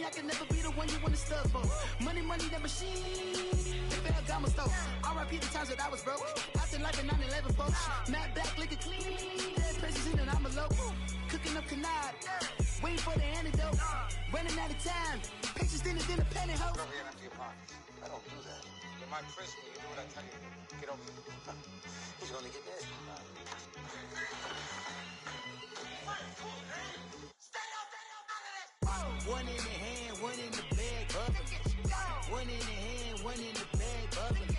I can never be the one you wanna stuff for. Money, the machine. They fell down my stove. R.I.P. the times that I was broke. Acting like a 9/11 folks. Mad back, looking clean. Dead presses in and I'm alone. Cooking up canard. Waiting for the antidote. Running out of time. Patience thinner than a pantyhose. Go here and empty your pockets. I don't do that. In my prison, you do what I tell you. Get over here. He's gonna get this. One in the hand, one in the bag, bubbling. One in the hand, one in the bag, bubbling.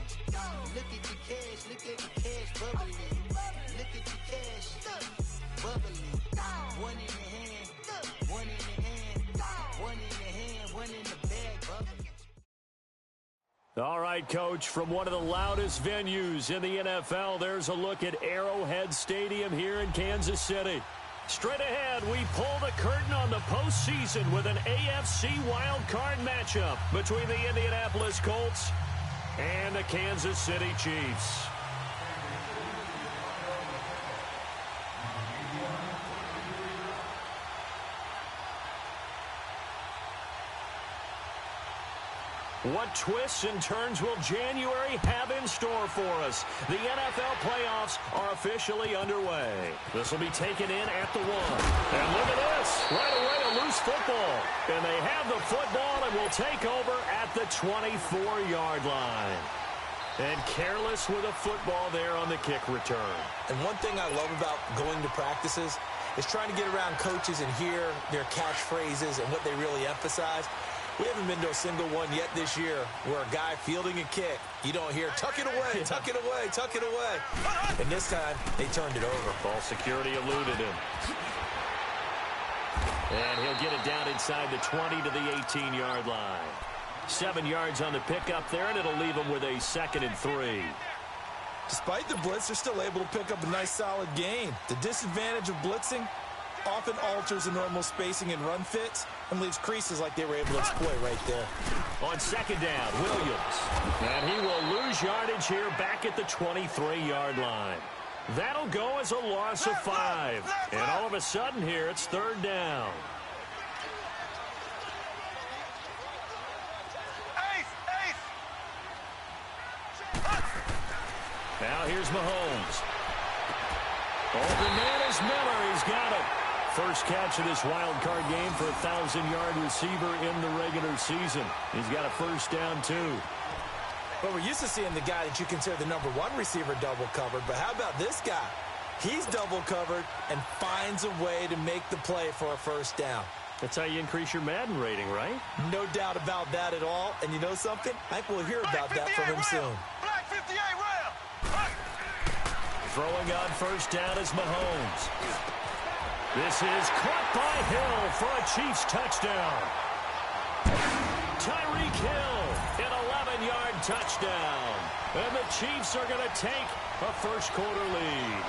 Look at the cash, bubbling. Look at the cash, bubbling. One in the hand, one in the hand, one in the hand, one in the bag, bubbling. All right, Coach, from one of the loudest venues in the NFL, there's a look at Arrowhead Stadium here in Kansas City. Straight ahead, we pull the curtain on the postseason with an AFC wildcard matchup between the Indianapolis Colts and the Kansas City Chiefs. What twists and turns will January have in store for us? The NFL playoffs are officially underway. This will be taken in at the 1. And look at this. Right away, a loose football. And they have the football and will take over at the 24-yard line. And careless with a football there on the kick return. And one thing I love about going to practices is trying to get around coaches and hear their catchphrases and what they really emphasize. We haven't been to a single one yet this year where a guy fielding a kick, you don't hear, tuck it away, tuck it away, tuck it away. And this time, they turned it over. Ball security eluded him. And he'll get it down inside the 20 to the 18-yard line. 7 yards on the pickup there, and it'll leave him with a 2nd and 3. Despite the blitz, they're still able to pick up a nice, solid gain. The disadvantage of blitzing often alters the normal spacing and run fits and leaves creases like they were able to exploit right there. On 2nd down, Williams. And he will lose yardage here back at the 23-yard line. That'll go as a loss of 5. And all of a sudden here, it's 3rd down. Now here's Mahomes. Open man is Miller. He's got it. First catch of this wild card game for a 1,000-yard receiver in the regular season. He's got a first down, too. But we're used to seeing the guy that you consider the number 1 receiver double covered. But how about this guy? He's double covered and finds a way to make the play for a first down. That's how you increase your Madden rating, right? No doubt about that at all. And you know something? I think we'll hear about that from him soon. Black 58 rail. Throwing on first down is Mahomes. This is caught by Hill for a Chiefs touchdown. Tyreek Hill, an 11-yard touchdown. And the Chiefs are going to take a first-quarter lead.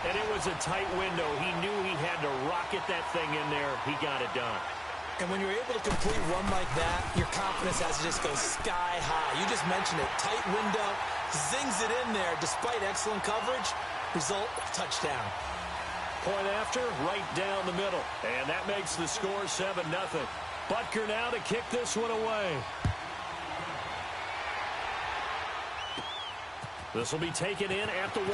And it was a tight window. He knew he had to rocket that thing in there. He got it done. And when you're able to complete a run like that, your confidence has to just go sky high. You just mentioned it. Tight window, zings it in there despite excellent coverage. Result, touchdown. Point after, right down the middle. And that makes the score 7-0. Butker now to kick this one away. This will be taken in at the 1.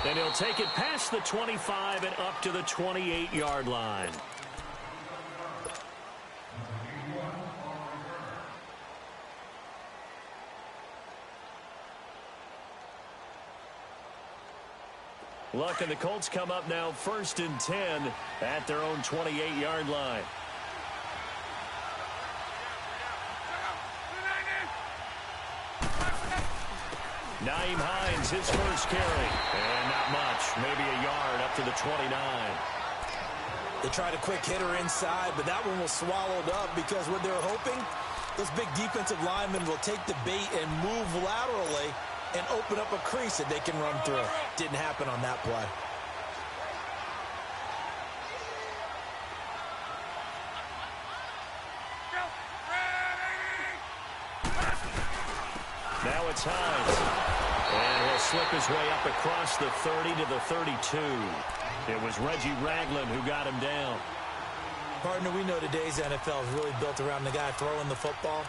And he'll take it past the 25 and up to the 28-yard line. Luck and the Colts come up now 1st and 10 at their own 28-yard line. Nyheim Hines, his first carry. And not much, maybe a yard up to the 29. They tried a quick hitter inside, but that one was swallowed up because what they were hoping, those big defensive linemen will take the bait and move laterally and open up a crease that they can run through. Didn't happen on that play. Now it's Hines. And he'll slip his way up across the 30 to the 32. It was Reggie Ragland who got him down. Partner, we know today's NFL is really built around the guy throwing the football.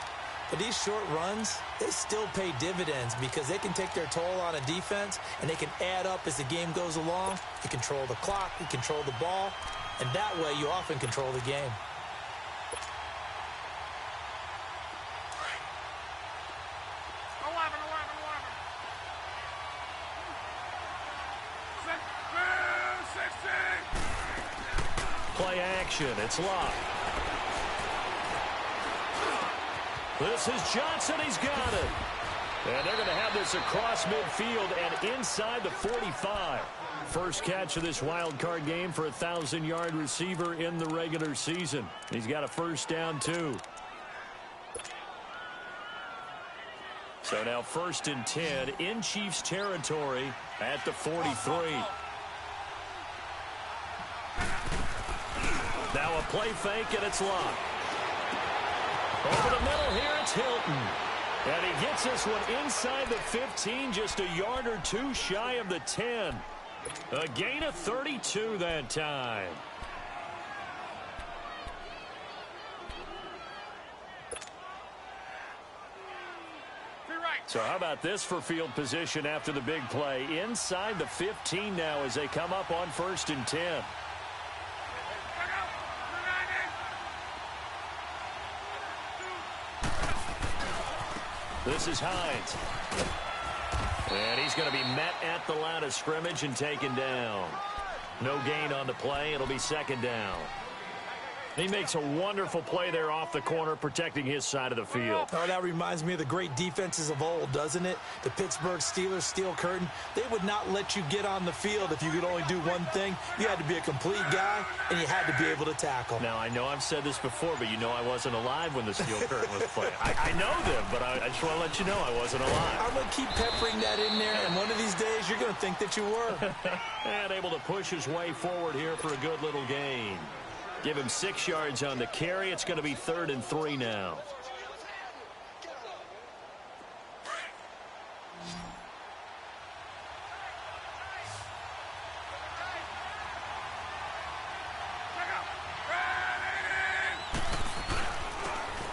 But these short runs, they still pay dividends because they can take their toll on a defense, and they can add up as the game goes along. You control the clock, you control the ball, and that way you often control the game. Play action. It's locked. This is Johnson. He's got it. And they're going to have this across midfield and inside the 45. First catch of this wild card game for a 1,000-yard receiver in the regular season. He's got a first down, too. So now 1st and 10 in Chiefs territory at the 43. Now a play fake, and it's locked. Over the middle here, it's Hilton. And he gets this one inside the 15, just a yard or two shy of the 10. A gain of 32 that time. So how about this for field position after the big play? Inside the 15 now as they come up on 1st and 10. This is Hines. And he's going to be met at the line of scrimmage and taken down. No gain on the play. It'll be 2nd down. He makes a wonderful play there off the corner, protecting his side of the field. Oh, that reminds me of the great defenses of old, doesn't it? The Pittsburgh Steelers steel curtain. They would not let you get on the field if you could only do one thing. You had to be a complete guy, and you had to be able to tackle. Now, I know I've said this before, but you know I wasn't alive when the steel curtain was playing. I know them, but I just want to let you know I wasn't alive. I'm going to keep peppering that in there, and one of these days you're going to think that you were. And able to push his way forward here for a good little gain. Give him 6 yards on the carry. It's going to be 3rd and 3 now.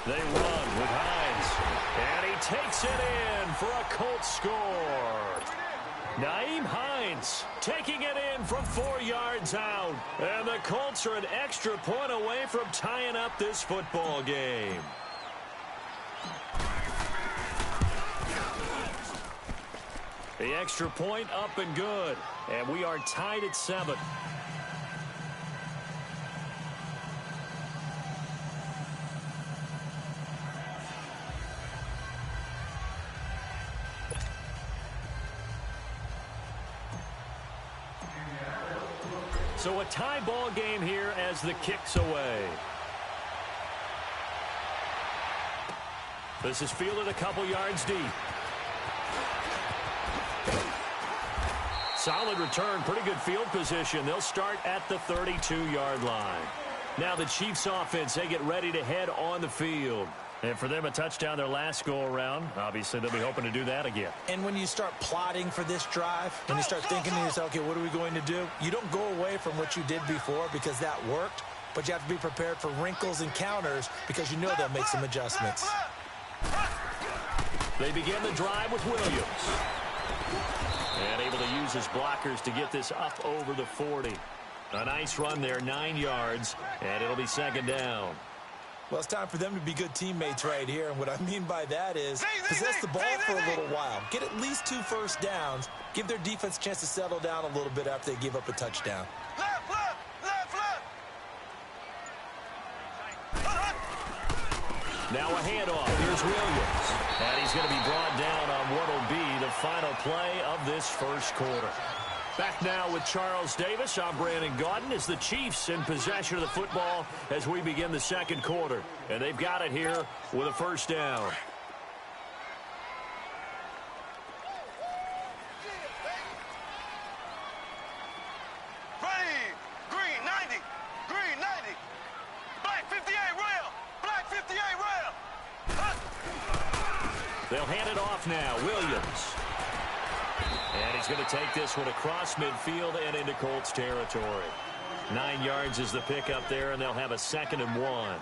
They run with Hines. And he takes it in for a Colts score. Nyheim Hines taking it in from 4 yards out. And the Colts are an extra point away from tying up this football game. The extra point up and good. And we are tied at 7. So a tie ball game here as the kick's away. This is fielded a couple yards deep. Solid return, pretty good field position. They'll start at the 32-yard line. Now the Chiefs offense, they get ready to head on the field. And for them, a touchdown their last go-around. Obviously, they'll be hoping to do that again. And when you start plotting for this drive, when you start thinking to yourself, okay, what are we going to do? You don't go away from what you did before because that worked, but you have to be prepared for wrinkles and counters because you know they'll make some adjustments. They begin the drive with Williams. And able to use his blockers to get this up over the 40. A nice run there, 9 yards, and it'll be 2nd down. Well, it's time for them to be good teammates right here. And what I mean by that is possess the ball for a little while. Get at least 2 first downs. Give their defense a chance to settle down a little bit after they give up a touchdown. Now a handoff. Here's Williams. And he's going to be brought down on what will be the final play of this first quarter. Back now with Charles Davis. I'm Brandon Gaudin as the Chiefs in possession of the football as we begin the second quarter. And they've got it here with a first down. Ready, green 90, green 90, black 58 rail, black 58 rail. They'll hand it off now. Williams. And he's going to take this one across midfield and into Colts territory. 9 yards is the pickup there, and they'll have a 2nd and 1.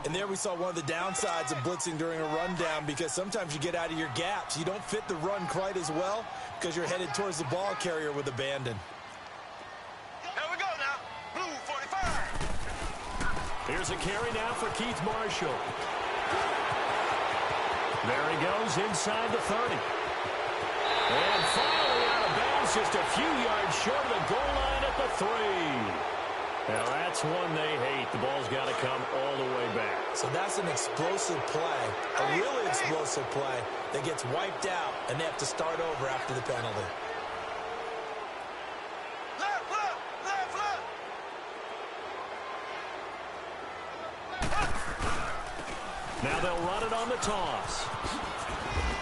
And there we saw one of the downsides of blitzing during a rundown, because sometimes you get out of your gaps. You don't fit the run quite as well because you're headed towards the ball carrier with abandon. Here we go now. Blue 45. Here's a carry now for Keith Marshall. There he goes inside the 30. And finally out of bounds, just a few yards short of the goal line at the 3. Now that's one they hate. The ball's got to come all the way back. So that's an explosive play, a really explosive play that gets wiped out, and they have to start over after the penalty. Left, left, left, left. Now they'll run it on the toss.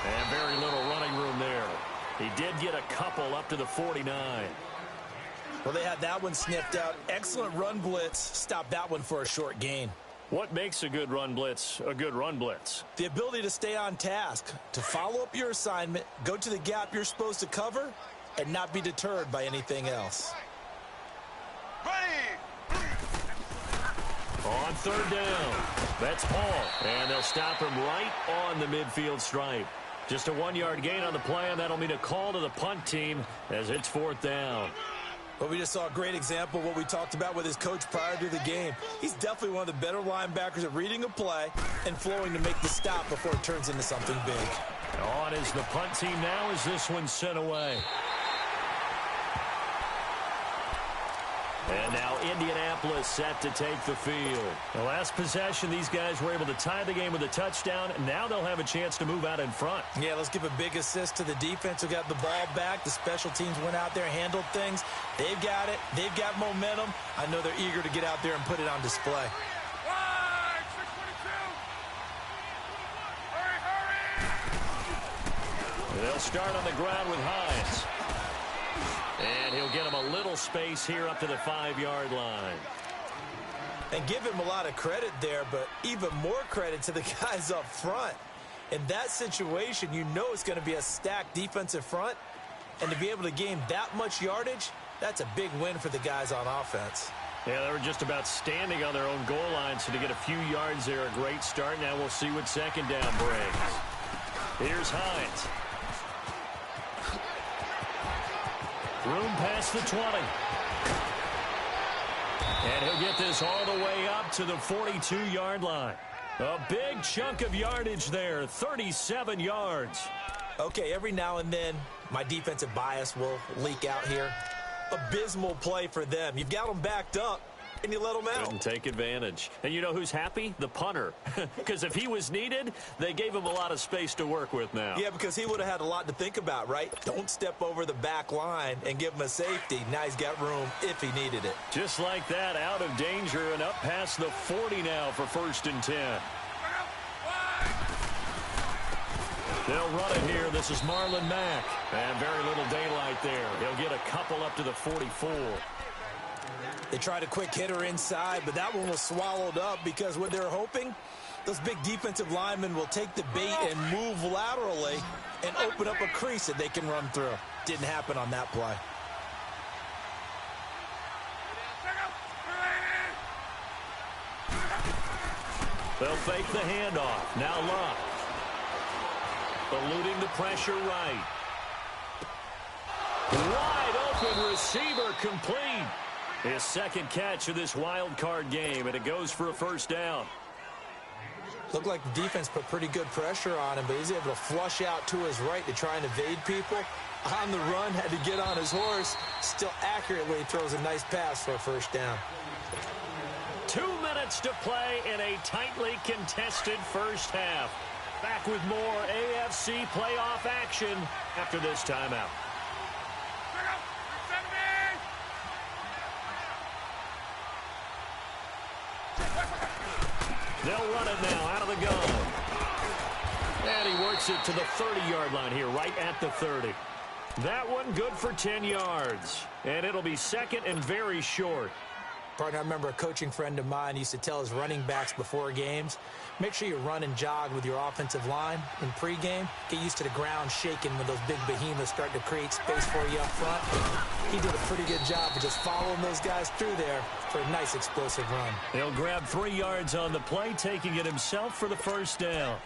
And very little running room there. He did get a couple up to the 49. Well, they had that one sniffed out. Excellent run blitz. Stopped that one for a short gain. What makes a good run blitz a good run blitz? The ability to stay on task, to follow up your assignment, go to the gap you're supposed to cover, and not be deterred by anything else. Ready. On 3rd down, that's Paul. And they'll stop him right on the midfield stripe. Just a 1-yard gain on the play, and that'll mean a call to the punt team as it's 4th down. Well, we just saw a great example of what we talked about with his coach prior to the game. He's definitely one of the better linebackers at reading a play and flowing to make the stop before it turns into something big. On is the punt team now as this one's sent away. And now Indianapolis set to take the field. The last possession, these guys were able to tie the game with a touchdown. Now they'll have a chance to move out in front. Yeah, let's give a big assist to the defense who got the ball back. The special teams went out there, handled things. They've got it. They've got momentum. I know they're eager to get out there and put it on display. They'll start on the ground with Hines. And he'll get him a little space here up to the 5-yard line. And give him a lot of credit there, but even more credit to the guys up front. In that situation, you know it's going to be a stacked defensive front. And to be able to gain that much yardage, that's a big win for the guys on offense. Yeah, they were just about standing on their own goal line, so to get a few yards there, a great start. Now we'll see what 2nd down brings. Here's Hines. Room past the 20. And he'll get this all the way up to the 42-yard line. A big chunk of yardage there, 37 yards. Okay, every now and then, my defensive bias will leak out here. Abysmal play for them. You've got them backed up, and you let them out. Didn't take advantage. And you know who's happy? The punter. Because if he was needed, they gave him a lot of space to work with now. Yeah, because he would have had a lot to think about, right? Don't step over the back line and give him a safety. Now he's got room if he needed it. Just like that, out of danger and up past the 40 now for 1st and 10. They'll run it here. This is Marlon Mack. And very little daylight there. He'll get a couple up to the 44. They tried a quick hitter inside, but that one was swallowed up because what they're hoping, those big defensive linemen will take the bait and move laterally and open up a crease that they can run through. Didn't happen on that play. They'll fake the handoff. Now Luck. Eluding the pressure right. Wide open receiver complete. His 2nd catch of this wild card game, and it goes for a 1st down. Looked like the defense put pretty good pressure on him, but he's able to flush out to his right to try and evade people. On the run, had to get on his horse. Still accurately throws a nice pass for a 1st down. 2 minutes to play in a tightly contested 1st half. Back with more AFC playoff action after this timeout. They'll run it now out of the gun. And he works it to the 30-yard line here, right at the 30. That one good for 10 yards. And it'll be 2nd and very short. Partner, I remember a coaching friend of mine used to tell his running backs before games, make sure you run and jog with your offensive line in pregame. Get used to the ground shaking when those big behemoths start to create space for you up front. He did a pretty good job of just following those guys through there for a nice explosive run. He'll grab 3 yards on the play, taking it himself for the first down.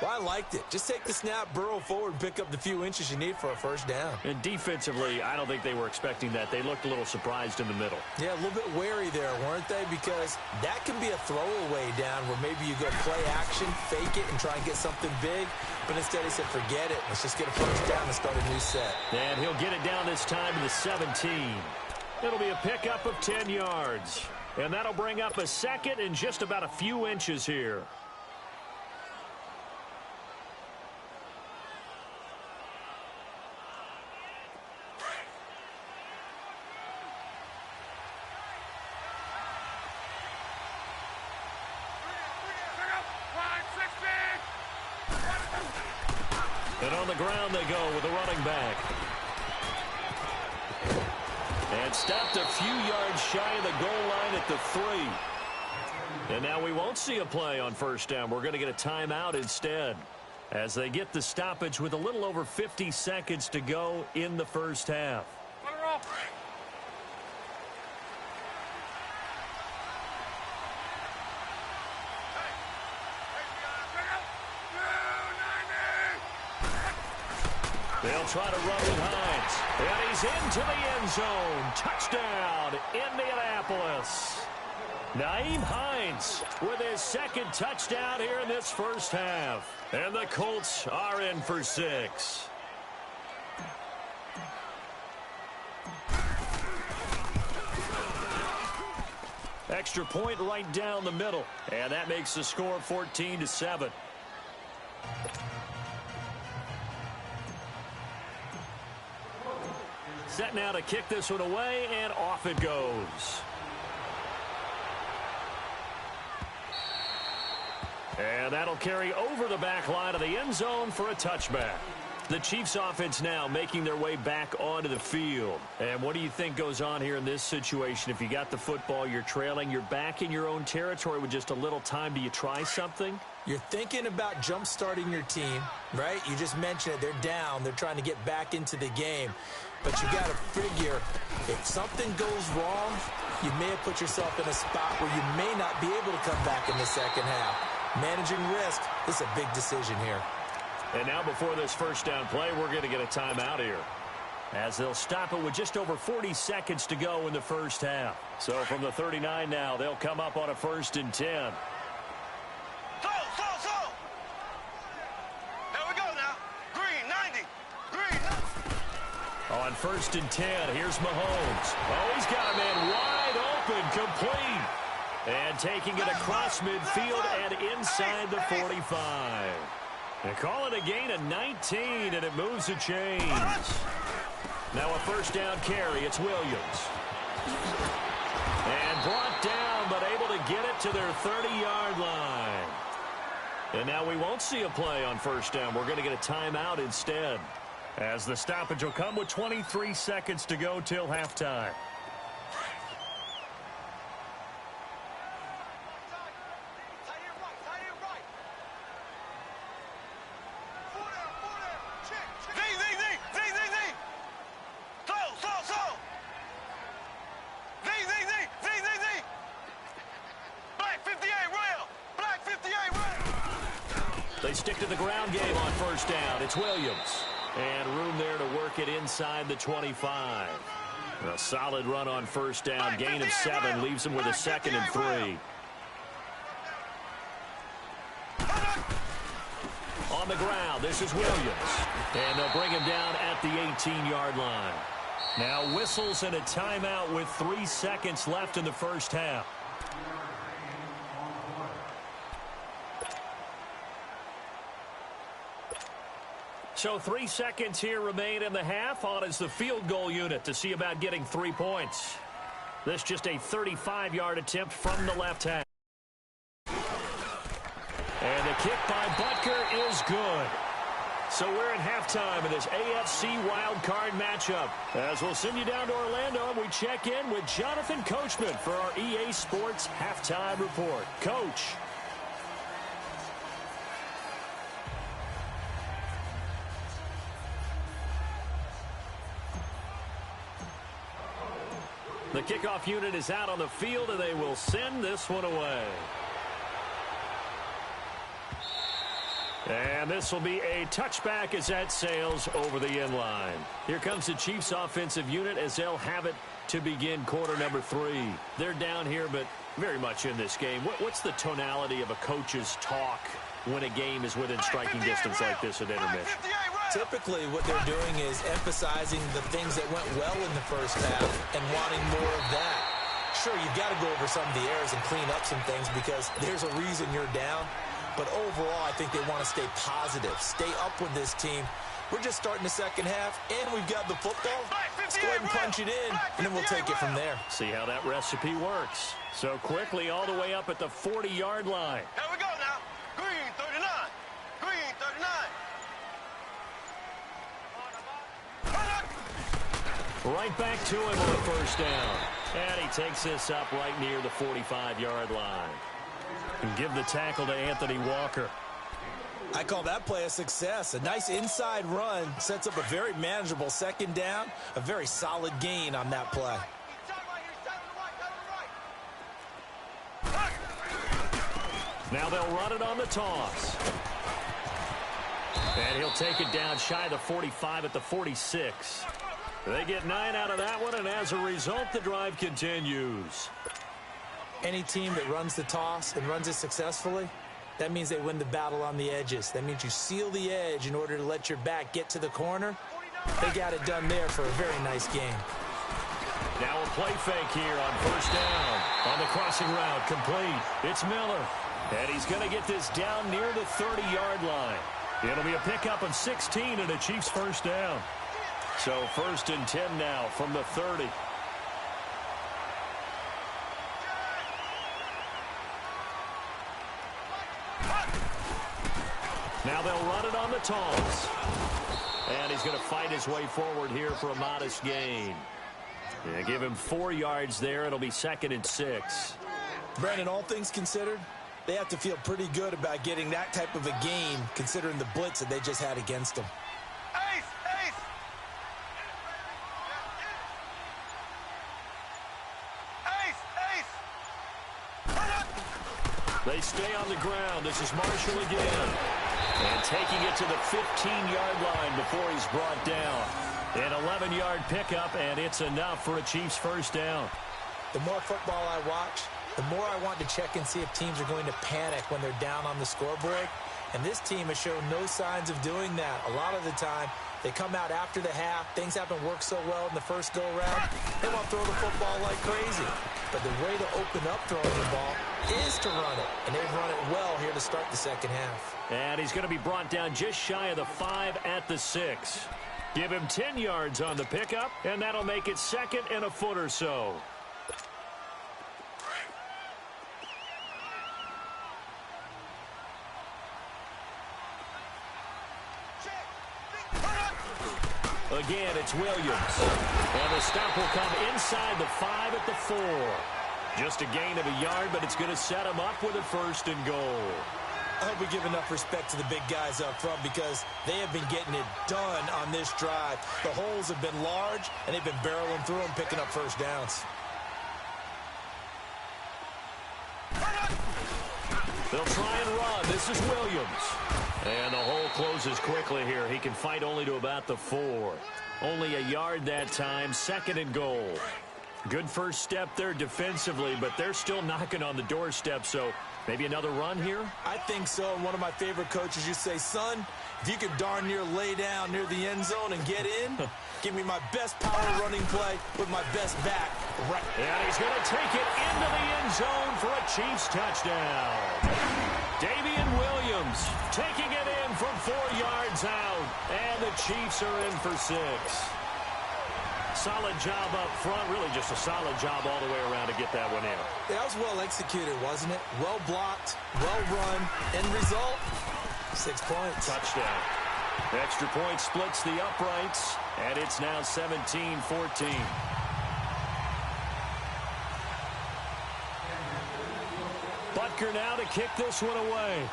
Well, I liked it. Just take the snap, burrow forward, and pick up the few inches you need for a first down. And defensively, I don't think they were expecting that. They looked a little surprised in the middle. Yeah, a little bit wary there, weren't they? Because that can be a throwaway down where maybe you go play action, fake it, and try and get something big. But instead he said, forget it. Let's just get a first down and start a new set. And he'll get it down this time to the 17. It'll be a pickup of 10 yards. And that'll bring up a second and just about a few inches here. And on the ground they go with the running back. And stopped a few yards shy of the goal line at the 3. And now we won't see a play on first down. We're going to get a timeout instead, as they get the stoppage with a little over 50 seconds to go in the first half. They'll try to run with Hines. And he's into the end zone. Touchdown, Indianapolis. Nyheim Hines with his second touchdown here in this first half. And the Colts are in for 6. Extra point right down the middle. And that makes the score 14-7. Set now to kick this one away, and off it goes. And that'll carry over the back line of the end zone for a touchback. The Chiefs offense now making their way back onto the field. And what do you think goes on here in this situation? If you got the football, you're trailing, you're back in your own territory with just a little time. Do you try something? You're thinking about jump-starting your team, right? You just mentioned it. They're down. They're trying to get back into the game. But you got to figure, if something goes wrong, you may have put yourself in a spot where you may not be able to come back in the second half. Managing risk is a big decision here. And now before this first down play, we're going to get a timeout here, as they'll stop it with just over 40 seconds to go in the first half. So from the 39 now, they'll come up on a 1st and 10. On 1st and 10, here's Mahomes. Oh, he's got a man wide open, complete. And taking it across midfield and inside the 45. They call it a gain of 19, and it moves the chains. Now a first down carry. It's Williams. And brought down, but able to get it to their 30-yard line. And now we won't see a play on first down. We're going to get a timeout instead, as the stoppage will come with 23 seconds to go till halftime. They stick to the ground game on first down. It's Williams. And room there to work it inside the 25. A solid run on first down. Gain of 7 leaves him with a 2nd and 3. On the ground, this is Williams. And they'll bring him down at the 18-yard line. Now whistles and a timeout with 3 seconds left in the first half. So 3 seconds here remain in the half. On is the field goal unit to see about getting 3 points. This just a 35-yard attempt from the left half. And the kick by Butker is good. So we're at halftime in this AFC wildcard matchup. As we'll send you down to Orlando, and we check in with Jonathan Coachman for our EA Sports Halftime Report. Coach. The kickoff unit is out on the field, and they will send this one away. And this will be a touchback as that sails over the end line. Here comes the Chiefs offensive unit as they'll have it to begin quarter number 3. They're down here, but very much in this game. What's the tonality of a coach's talk when a game is within striking distance like this at intermission? Typically, what they're doing is emphasizing the things that went well in the first half and wanting more of that. Sure, you've got to go over some of the errors and clean up some things because there's a reason you're down. But overall, I think they want to stay positive, stay up with this team. We're just starting the second half, and we've got the football. Let's go ahead and punch it in, and then we'll take it from there. See how that recipe works. So quickly all the way up at the 40-yard line. Here we go now. Green 39. Green 39. Right back to him on the first down. And he takes this up right near the 45-yard line. And give the tackle to Anthony Walker. I call that play a success. A nice inside run sets up a very manageable second down. A very solid gain on that play. Now they'll run it on the toss. And he'll take it down shy of the 45 at the 46. They get 9 out of that one, and as a result, the drive continues. Any team that runs the toss and runs it successfully, that means they win the battle on the edges. That means you seal the edge in order to let your back get to the corner. They got it done there for a very nice game. Now a play fake here on first down. On the crossing route, complete. It's Miller. And he's going to get this down near the 30-yard line. It'll be a pickup of 16 and a Chiefs first down. So 1st and 10 now from the 30. Now they'll run it on the toss. And he's going to fight his way forward here for a modest gain. Yeah, give him 4 yards there. It'll be 2nd and 6. Brandon, all things considered, they have to feel pretty good about getting that type of a game considering the blitz that they just had against them. They stay on the ground. This is Marshall again. And taking it to the 15-yard line before he's brought down. An 11-yard pickup, and it's enough for a Chiefs first down. The more football I watch, the more I want to check and see if teams are going to panic when they're down on the scoreboard. And this team has shown no signs of doing that. A lot of the time, they come out after the half. Things haven't worked so well in the first go-around. They want to throw the football like crazy. But the way to open up throwing the ball is to run it. And they've run it well here to start the second half. And he's going to be brought down just shy of the 5 at the 6. Give him 10 yards on the pickup, and that'll make it 2nd and a foot or so. Again, it's Williams. And the stop will come inside the 5 at the 4. Just a gain of a yard, but it's going to set him up with a 1st and goal. I hope we give enough respect to the big guys up front because they have been getting it done on this drive. The holes have been large, and they've been barreling through them, picking up first downs. They'll try and run. This is Williams. And the hole closes quickly here. He can fight only to about the 4. Only a yard that time, 2nd and goal. Good first step there defensively, but they're still knocking on the doorstep, so maybe another run here? I think so. And one of my favorite coaches used to say, son, if you could darn near lay down near the end zone and get in, give me my best power running play with my best back. Right. And he's going to take it into the end zone for a Chiefs touchdown. Damian Williams taking it in from 4 yards out, and the Chiefs are in for 6. Solid job up front, really just a solid job all the way around to get that one in. That was well executed, wasn't it? Well blocked, well run, end result, 6 points. Touchdown. Extra point splits the uprights, and it's now 17-14. Butker now to kick this one away.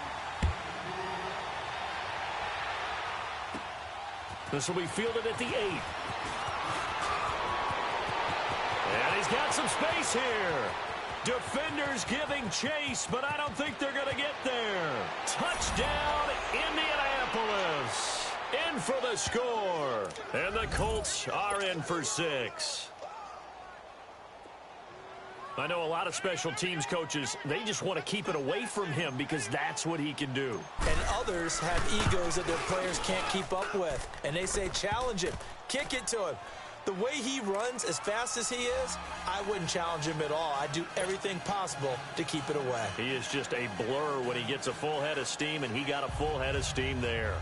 This will be fielded at the 8. And he's got some space here. Defenders giving chase, but I don't think they're going to get there. Touchdown, Indianapolis. In for the score. And the Colts are in for 6. I know a lot of special teams coaches, they just want to keep it away from him because that's what he can do. And others have egos that their players can't keep up with. And they say, challenge him, kick it to him. The way he runs as fast as he is, I wouldn't challenge him at all. I'd do everything possible to keep it away. He is just a blur when he gets a full head of steam, and he got a full head of steam there.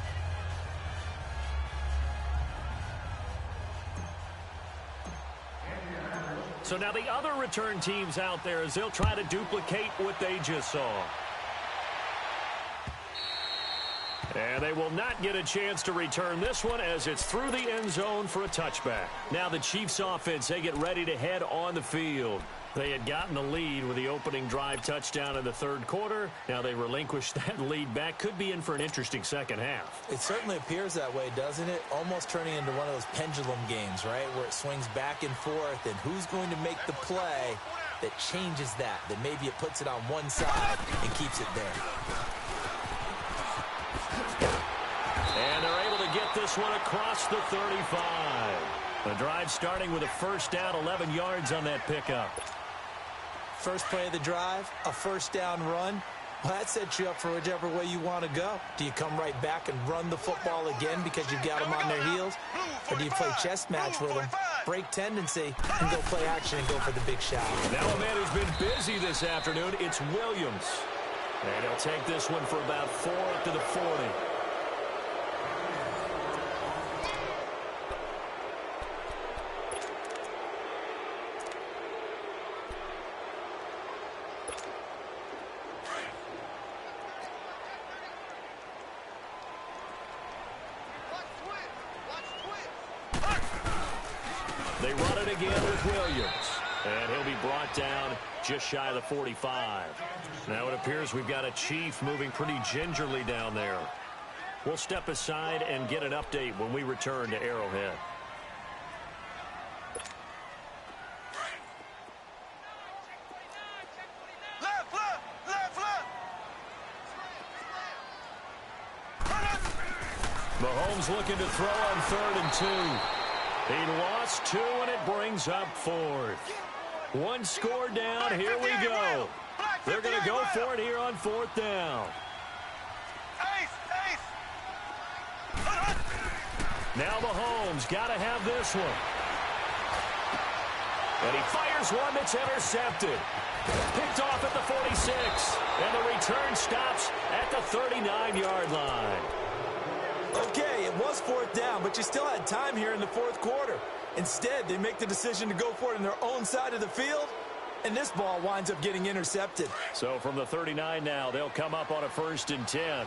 So now the other return teams out there as they'll try to duplicate what they just saw. And they will not get a chance to return this one as it's through the end zone for a touchback. Now the Chiefs offense, they get ready to head on the field. They had gotten the lead with the opening drive touchdown in the third quarter. Now they relinquished that lead back. Could be in for an interesting second half. It certainly appears that way, doesn't it? Almost turning into one of those pendulum games, right, where it swings back and forth, and who's going to make the play that changes that maybe it puts it on one side and keeps it there. And they're able to get this one across the 35. The drive starting with a first down, 11 yards on that pickup. First play of the drive, a first down run. Well, that sets you up for whichever way you want to go. Do you come right back and run the football again because you've got them on their heels? Or do you play chess match with them, break tendency, and go play action and go for the big shot? Now a man who's been busy this afternoon, it's Williams. And he'll take this one for about 4 up to the 40. They run it again with Williams. And he'll be brought down just shy of the 45. Now it appears we've got a Chief moving pretty gingerly down there. We'll step aside and get an update when we return to Arrowhead. Mahomes looking to throw on 3rd and 2. He lost 2, and it brings up 4th. One score down. Here we go. They're going to go for it here on 4th down. Now Mahomes got to have this one. And he fires one that's intercepted. Picked off at the 46. And the return stops at the 39-yard line. Okay, it was 4th down, but you still had time here in the 4th quarter. Instead, they make the decision to go for it on their own side of the field, and this ball winds up getting intercepted. So from the 39 now, they'll come up on a 1st and 10.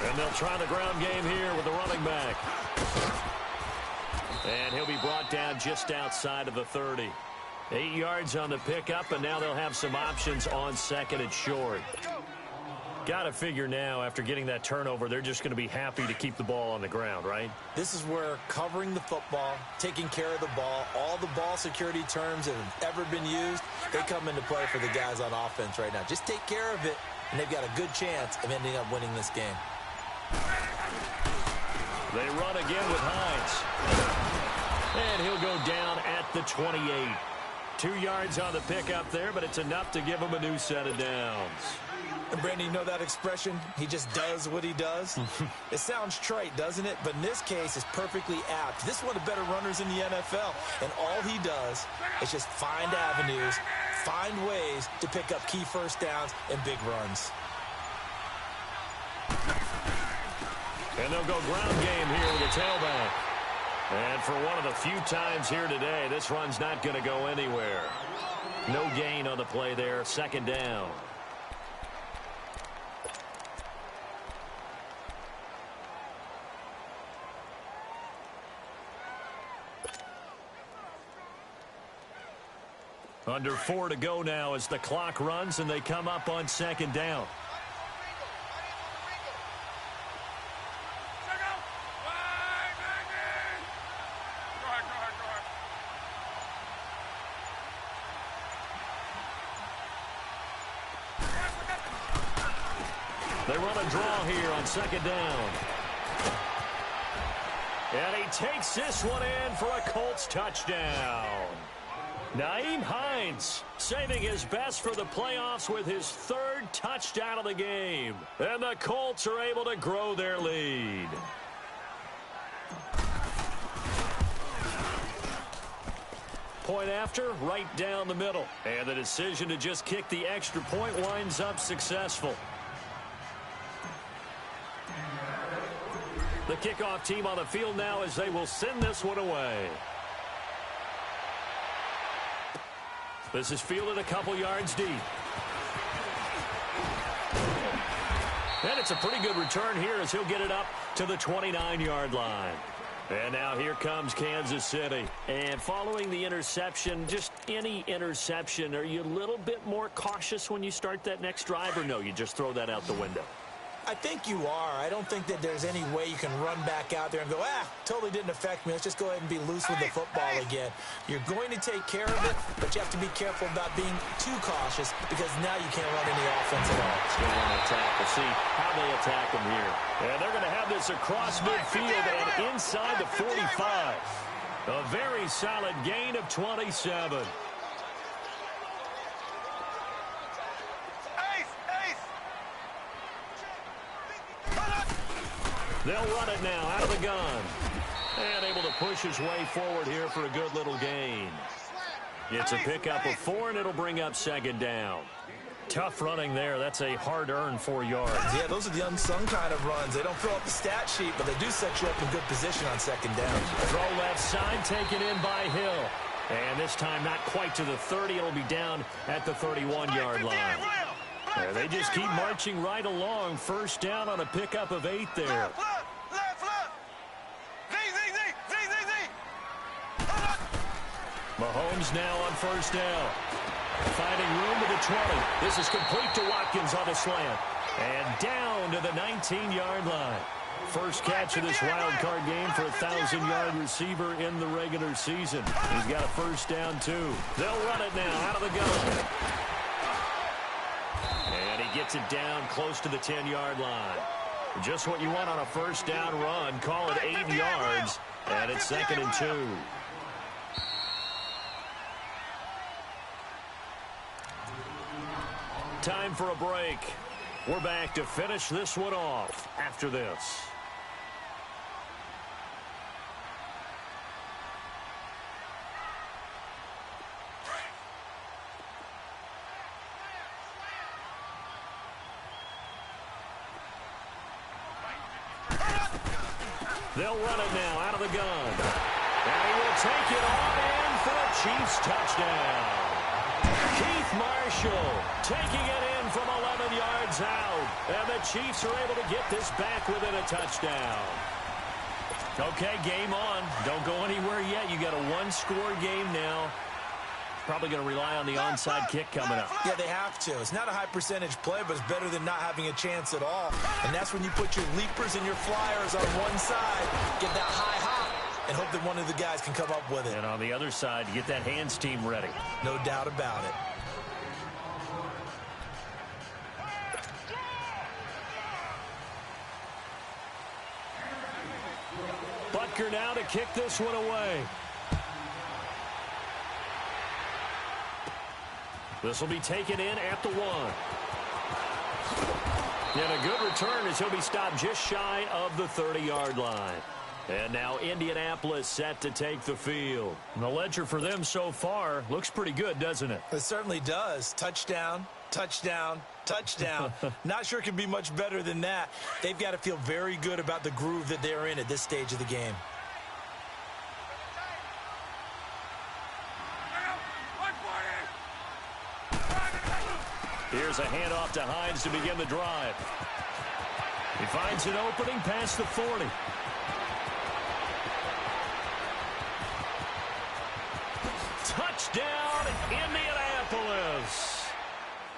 And they'll try the ground game here with the running back. And he'll be brought down just outside of the 30. 8 yards on the pickup, and now they'll have some options on 2nd and short. Got to figure now, after getting that turnover, they're just going to be happy to keep the ball on the ground, right? This is where covering the football, taking care of the ball, all the ball security terms that have ever been used, they come into play for the guys on offense right now. Just take care of it, and they've got a good chance of ending up winning this game. They run again with Hines. And he'll go down at the 28. 2 yards on the pickup there, but it's enough to give him a new set of downs. And Brandon, you know that expression? He just does what he does? It sounds trite, doesn't it? But in this case, it's perfectly apt. This is one of the better runners in the NFL, and all he does is just find avenues, find ways to pick up key first downs and big runs. And they'll go ground game here with the tailback. And for one of the few times here today, this run's not going to go anywhere. No gain on the play there. Second down. Under 4 to go now as the clock runs and they come up on second down. They run a draw here on second down. And he takes this one in for a Colts touchdown. Nyheim Hines saving his best for the playoffs with his third touchdown of the game. And the Colts are able to grow their lead. Point after, right down the middle. And the decision to just kick the extra point winds up successful. The kickoff team on the field now as they will send this one away. This is fielded a couple yards deep. And it's a pretty good return here as he'll get it up to the 29-yard line. And now here comes Kansas City. And following the interception, just any interception, are you a little bit more cautious when you start that next drive, or no, you just throw that out the window? I think you are. I don't think that there's any way you can run back out there and go, totally didn't affect me. Let's just go ahead and be loose with the football again. You're going to take care of it, but you have to be careful about being too cautious because now you can't run any offense at all. Still on the attack. We'll see how they attack him here. And they're going to have this across midfield and inside the 45. A very solid gain of 27. They'll run it now out of the gun. And able to push his way forward here for a good little gain. It's a pickup of 4, and it'll bring up second down. Tough running there. That's a hard-earned 4 yards. Yeah, those are the unsung kind of runs. They don't fill up the stat sheet, but they do set you up in good position on second down. Throw left side, taken in by Hill. And this time not quite to the 30. It'll be down at the 31-yard line. They just keep marching right along. First down on a pickup of 8 there. Mahomes now on first down. Finding room to the 20. This is complete to Watkins on the slant. And down to the 19-yard line. First catch of this wild card game for a 1,000-yard receiver in the regular season. He's got a first down, too. They'll run it now out of the gun. And he gets it down close to the 10-yard line. Just what you want on a first down run. Call it 8 yards. And it's 2nd and 2. Time for a break. We're back to finish this one off after this. They'll run it now out of the gun. And he will take it on in for a Chiefs touchdown. Keith Marshall taking it in from 11 yards out. And the Chiefs are able to get this back within a touchdown. Okay, game on. Don't go anywhere yet. You got a one-score game now. Probably going to rely on the onside kick coming up. Yeah, they have to. It's not a high-percentage play, but it's better than not having a chance at all. And that's when you put your leapers and your flyers on one side, get that high hop, and hope that one of the guys can come up with it. And on the other side, get that hands team ready. No doubt about it. Butker now to kick this one away. This will be taken in at the 1. And a good return as he'll be stopped just shy of the 30-yard line. And now Indianapolis set to take the field. And the ledger for them so far looks pretty good, doesn't it? It certainly does. Touchdown, touchdown, touchdown. Not sure it can be much better than that. They've got to feel very good about the groove that they're in at this stage of the game. Here's a handoff to Hines to begin the drive. He finds an opening past the 40. Touchdown, Indianapolis.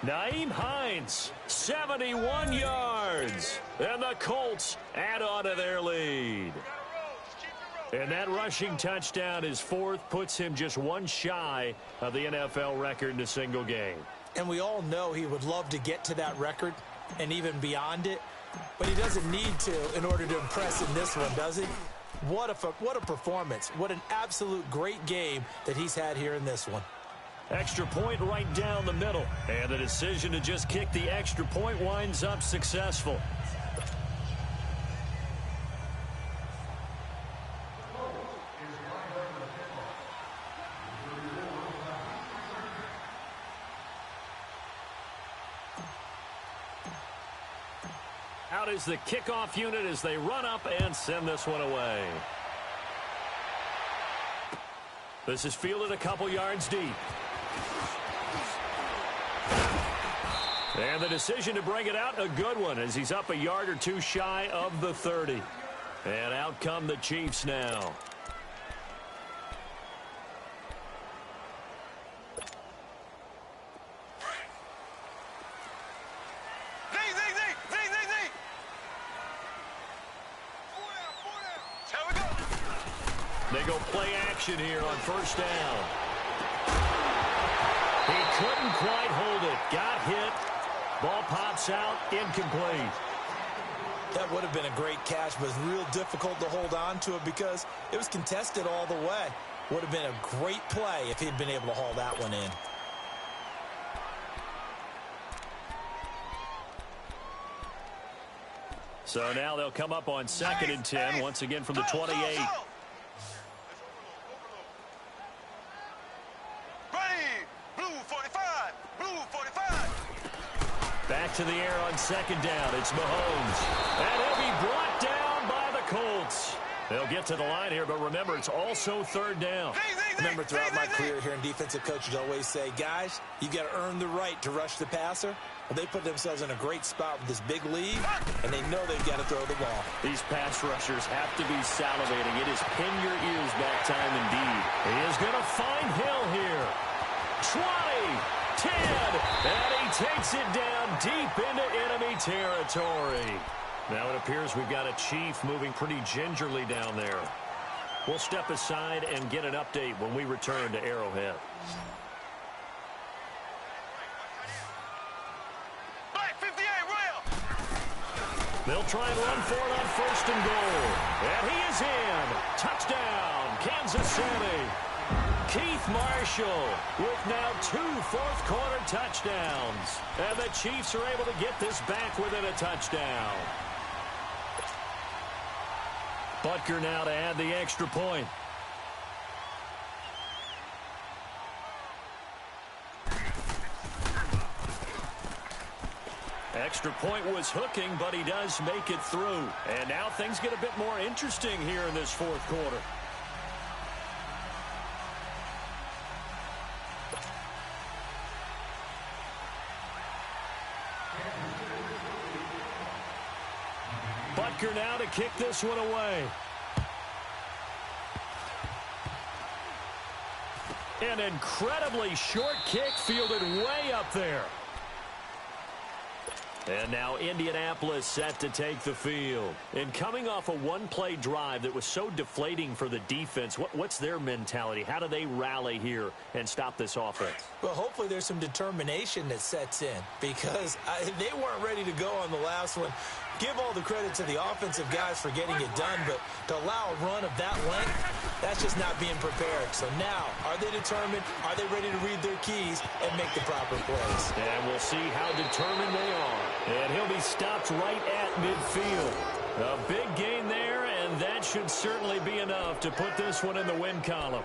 Nyheim Hines, 71 yards. And the Colts add on to their lead. And that rushing touchdown, his fourth, puts him just one shy of the NFL record in a single game. And we all know he would love to get to that record and even beyond it, but he doesn't need to in order to impress in this one, does he? What a performance. What an absolute great game that he's had here in this one. Extra point right down the middle. And the decision to just kick the extra point winds up successful. Out is the kickoff unit as they run up and send this one away. This is fielded a couple yards deep. And the decision to bring it out, a good one, as he's up a yard or two shy of the 30. And out come the Chiefs now. They go play action here on first down. He couldn't quite hold it. Got hit. Ball pops out. Incomplete. That would have been a great catch, but it's real difficult to hold on to it because it was contested all the way. Would have been a great play if he'd been able to haul that one in. So now they'll come up on 2nd and 10, once again from the 28. Back to the air on 2nd down. It's Mahomes. And he'll be brought down by the Colts. They'll get to the line here, but remember, it's also 3rd down. Remember, throughout my career here in defensive coaches always say, guys, you got to earn the right to rush the passer. Well, they put themselves in a great spot with this big lead, and they know they've got to throw the ball. These pass rushers have to be salivating. It is pin your ears back time indeed. He is going to find Hill here. 20, 10, and he takes it down deep into enemy territory. Now it appears we've got a Chief moving pretty gingerly down there. We'll step aside and get an update when we return to Arrowhead. They'll try and run for it on 1st and goal. And he is in. Touchdown, Kansas City. Keith Marshall with now 2 fourth-quarter touchdowns. And the Chiefs are able to get this back within a touchdown. Butker now to add the extra point. Extra point was hooking, but he does make it through. And now things get a bit more interesting here in this 4th quarter. Butker now to kick this one away. An incredibly short kick fielded way up there. And now Indianapolis set to take the field. And coming off a one-play drive that was so deflating for the defense, what's their mentality? How do they rally here and stop this offense? Well, hopefully there's some determination that sets in because they weren't ready to go on the last one. Give all the credit to the offensive guys for getting it done, but to allow a run of that length, that's just not being prepared. So now, are they determined? Are they ready to read their keys and make the proper plays? And we'll see how determined they are. And he'll be stopped right at midfield. A big gain there, and that should certainly be enough to put this one in the win column.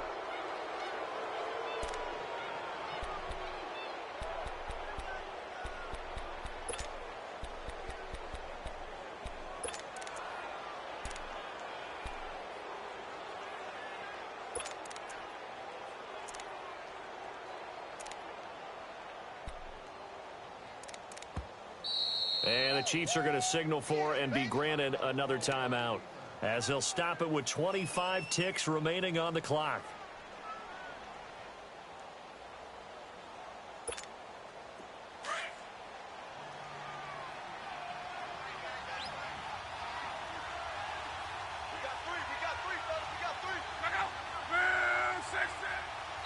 the Chiefs are going to signal for and be granted another timeout, as they'll stop it with 25 ticks remaining on the clock.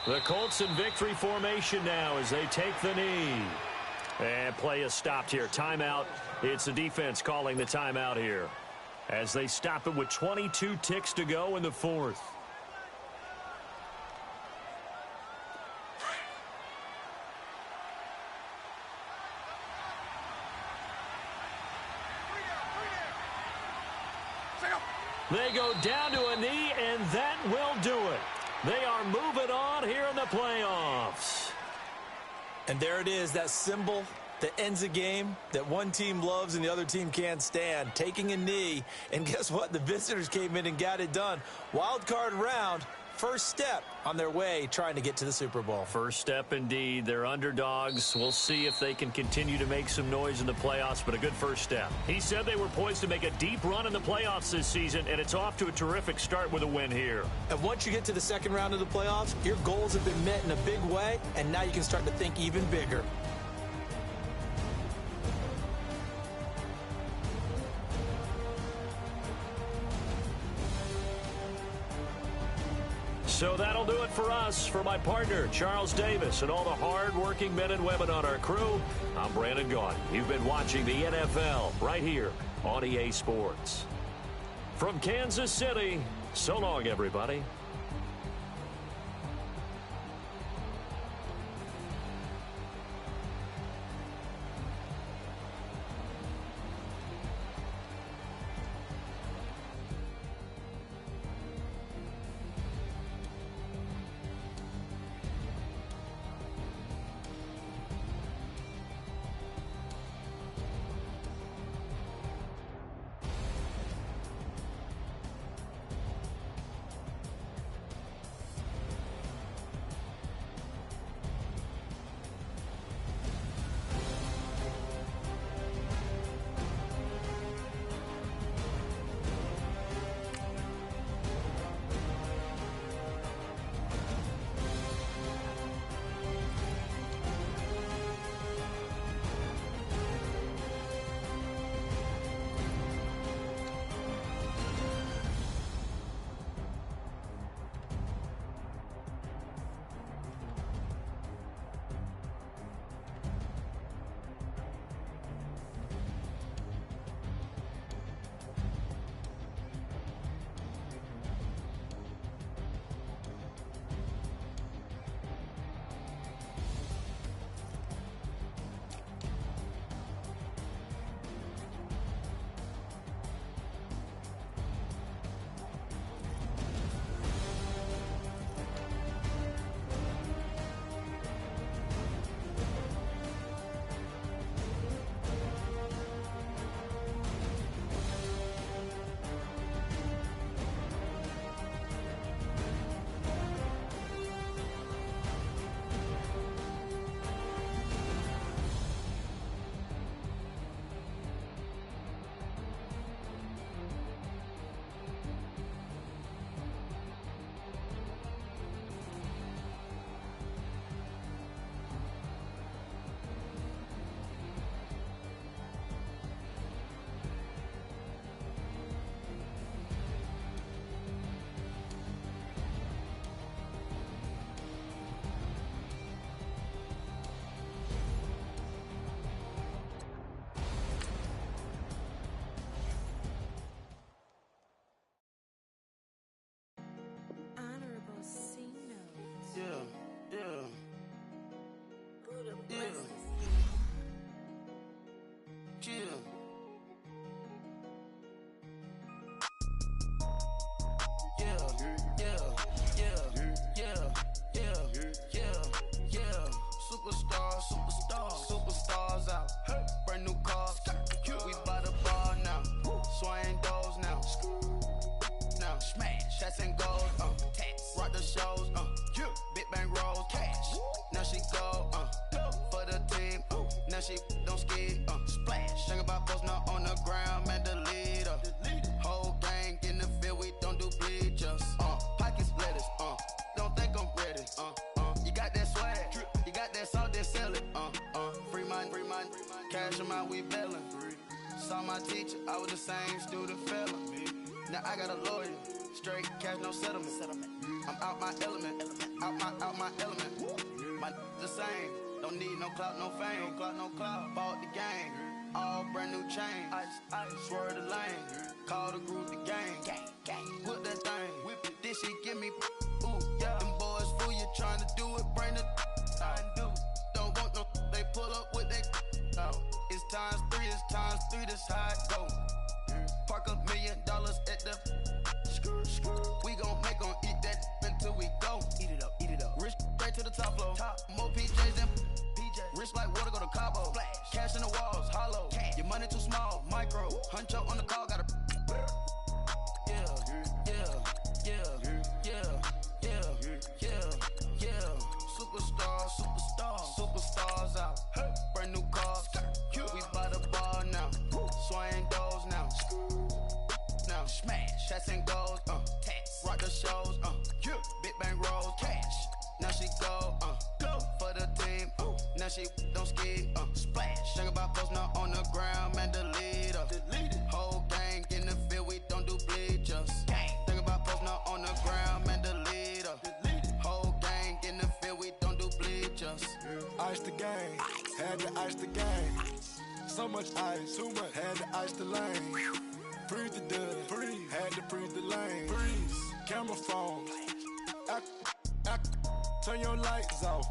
The Colts in victory formation now as they take the knee. And play is stopped here. Timeout. It's the defense calling the timeout here, as they stop it with 22 ticks to go in the fourth. They go down to a knee, and that will do it. They are moving on here in the playoffs. And there it is, that symbol that ends a game that one team loves and the other team can't stand, taking a knee. And guess what? The visitors came in and got it done. Wild card round, first step on their way trying to get to the Super Bowl. First step indeed. They're underdogs. We'll see if they can continue to make some noise in the playoffs, but a good first step. He said they were poised to make a deep run in the playoffs this season, and it's off to a terrific start with a win here. And once you get to the second round of the playoffs, your goals have been met in a big way, and now you can start to think even bigger. So that'll do it for us. For my partner, Charles Davis, and all the hard-working men and women on our crew, I'm Brandon Gaudin. You've been watching the NFL right here on EA Sports. From Kansas City, so long, everybody. Superstars out. Brand new cars. We by the bar now. Swing doors now. Now smash. Shots and gold. Rock the shows. Big bang rolls. Cash. Now she go. For the team. Now she don't ski. Splash. Think about post. now we bailin'. Saw my teacher, I was the same student fella. Now I got a lawyer, straight cash, no settlement. I'm out my element, out my element. My the same, don't need no clout, no fame. No clout, bought the game, all brand new chain. Ice, swerve the lane, call the group the gang. Whip that thing, whip it, this shit give me. Ooh, yeah. Them boys fool you trying to do it, bring the. I do. Don't want no, they pull up with they. Oh, it's times three, this how it go. Park $1 million at the. We gon' make 'em eat that until we go. Eat it up. Rich straight to the top floor. More PJs than PJ. Rich like water, go to Cabo. Splash. Cash in the walls, hollow. Cash. Your money too small, micro. Huncho on the call, gotta. Superstars out. Brand new cars. We by the bar now. Swaying doors now. Now smash. Shots and goals. Rock the shows. Big bang rolls. Cash. Now she go. For the team. Now she don't ski. Splash. Think about post now on the ground. Man, delete her. Whole gang in the field. We don't do bleachers. Think about post now on the ground. Man, delete her. Whole gang in the field. We don't do bleachers. Ice the game, had to ice the game. So much ice, too much, had to ice the lane. Freeze the dud, freeze, had to freeze the lane. Freeze, camera phone, turn your lights off.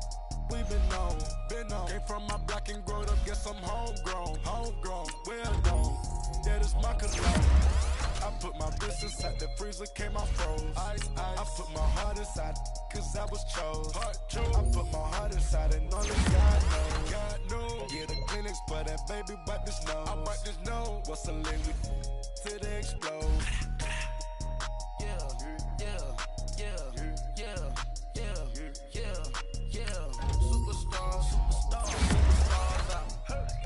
We been on. Came from my block and growed up, guess I'm homegrown, well known. That is my cologne. I put my wrist inside the freezer, came out froze. Ice. I put my heart inside, cause I was chose. I put my heart inside and only God knows. Yeah, the clinics, but that baby bite this nose. I bite this nose. What's a language till they explode? Superstars out.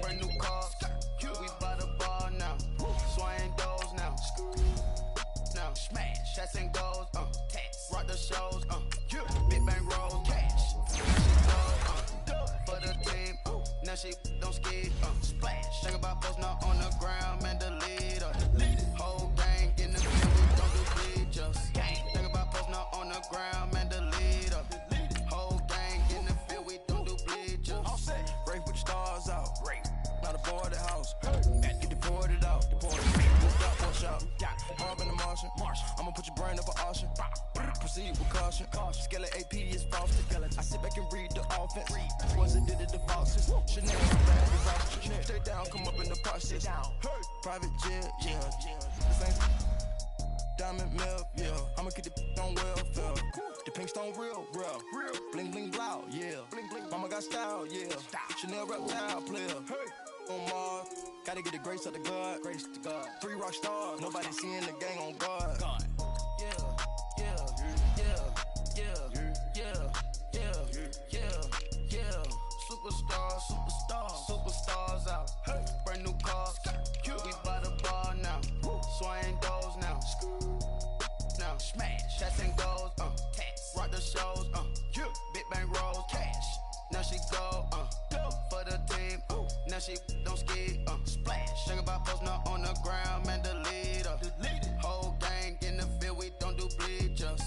Brand new cars. We by the bar now. Swaying doors now. Now smash. Shots and goals. Rock the shows. Big bang rolls. Cash. For the team. Now she don't ski. Splash. Think about post now on the ground. Man, delete her. Whole gang in the field. We don't do bleachers. Think about post now on the ground. Man, delete her. Whole gang in the field. We don't do bleachers. All set. Break with the stars out. Not a board the house. Get deported out. Moved out, watch out. Harp in the Martian. I'ma put your brain up for auction. Proceed with caution. Skeleton AP is frosted. I sit back and read the offense. Wasn't did it the bosses. Chanel, bag is off. Stay down, come up in the process. Private jet, yeah. This ain't diamond milk, yeah. I'ma get the on welfare. The pink stone real. Bling bling blow, yeah. Mama got style, yeah. Chanel reptile player. On Mars, gotta get the grace of the God. 3 rock stars, nobody seeing the gang on guard. Superstars out. Brand new cars. We by the bar now. Swaying doors now. Now smash. Shots and goals. Rock the shows. Big bang rolls. Cash. Now she go. For the team. Now she don't ski. Splash. Think about post now on the ground. Man, delete her. Whole gang in the field. We don't do bleachers.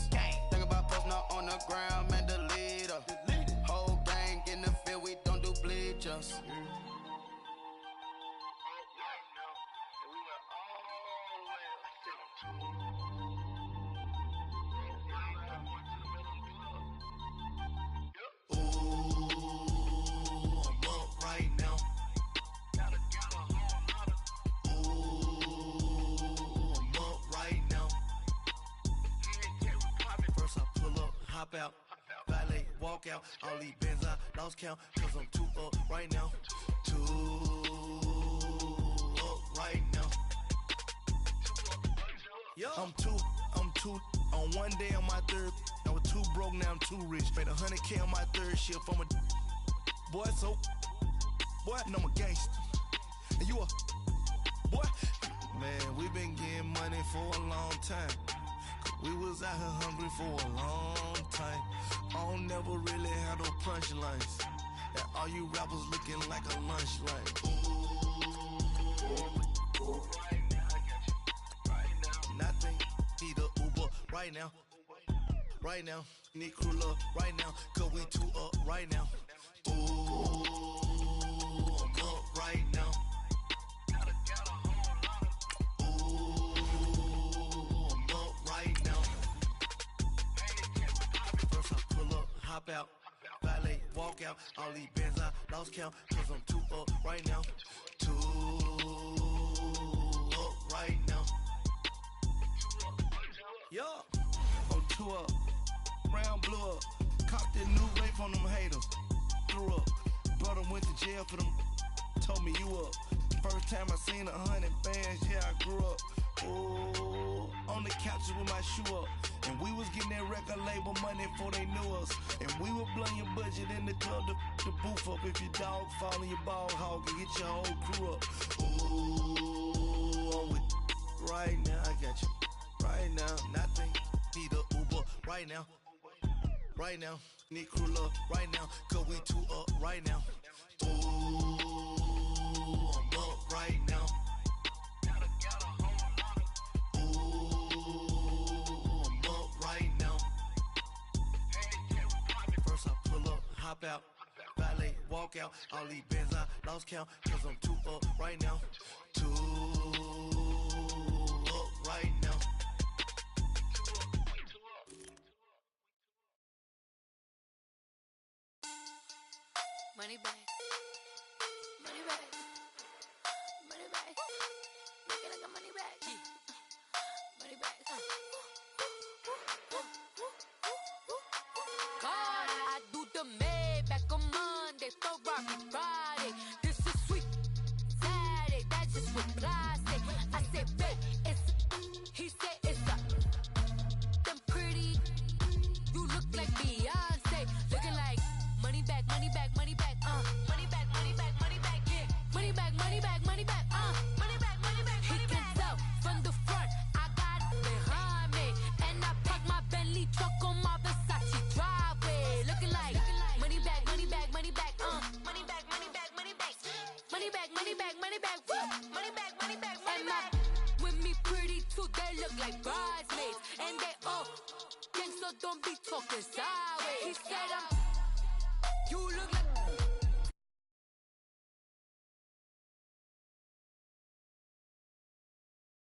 Think about post now on the ground. Man, delete her. Whole gang in the field. We don't do bleachers. Hop out, valet, walk out. All these bands I lost count, cause I'm too up right now. Too up right now. I'm too on one day on my third. I was too broke, now I'm too rich. Made 100K on my third shift. I'm a boy, so boy, and I'm a gangster. And you a boy. Man, we been getting money for a long time. We was out here hungry for a long time. I don't never really have no punchlines. And all you rappers looking like a lunch line. Ooh. Nothing, need a Uber right now. Right now, need crew love right now, cause we two up right now. Ooh, I'm up right now. Ooh, I'm up right now. First I pull up, hop out, valet, walk out. All these bands I lost count, cause I'm two up right now. Two up right now. Yo, I'm two up. Round blew up, copped that new vape on them haters. Threw up, brother went to jail for them. Told me you up. First time I seen 100 bands, yeah I grew up. Ooh, on the couches with my shoe up, and we was getting that record label money before they knew us. And we were blowing your budget in the club to the booth up. If your dog fall in your ball hog and get your whole crew up. Ooh, I'm with right now. I got you right now. Nothing, need a Uber right now. Right now, need crew love right now, cause we two up right now. Ooh, I'm up right now. Ooh, I'm up right now. First I pull up, hop out, valet, walk out. All these bands I lost count, cause I'm two up right now. Two up right now. Money back, money back, money back. Make it like a money back, money back. God, I do the Maybach on Monday, Ferrari Friday. This is sweet Saturday, that's just what classic. I said, babe, it's. He said it's a. Them pretty. You look like Beyonce, looking like money back, money back, money back. Money back, money back, money back, yeah. Money back, money back, money back, money back, money back, money back. He can tell from the front, I got it behind me. And I park my Bentley truck on my Versace driveway. Looking like money back, money back, money back, money back, money back, money back. Money back, money back, money back, woo. Money back, money back, money back. With me pretty too, they look like bridesmaids. And they all gang, so don't be talking sideways. He said you look like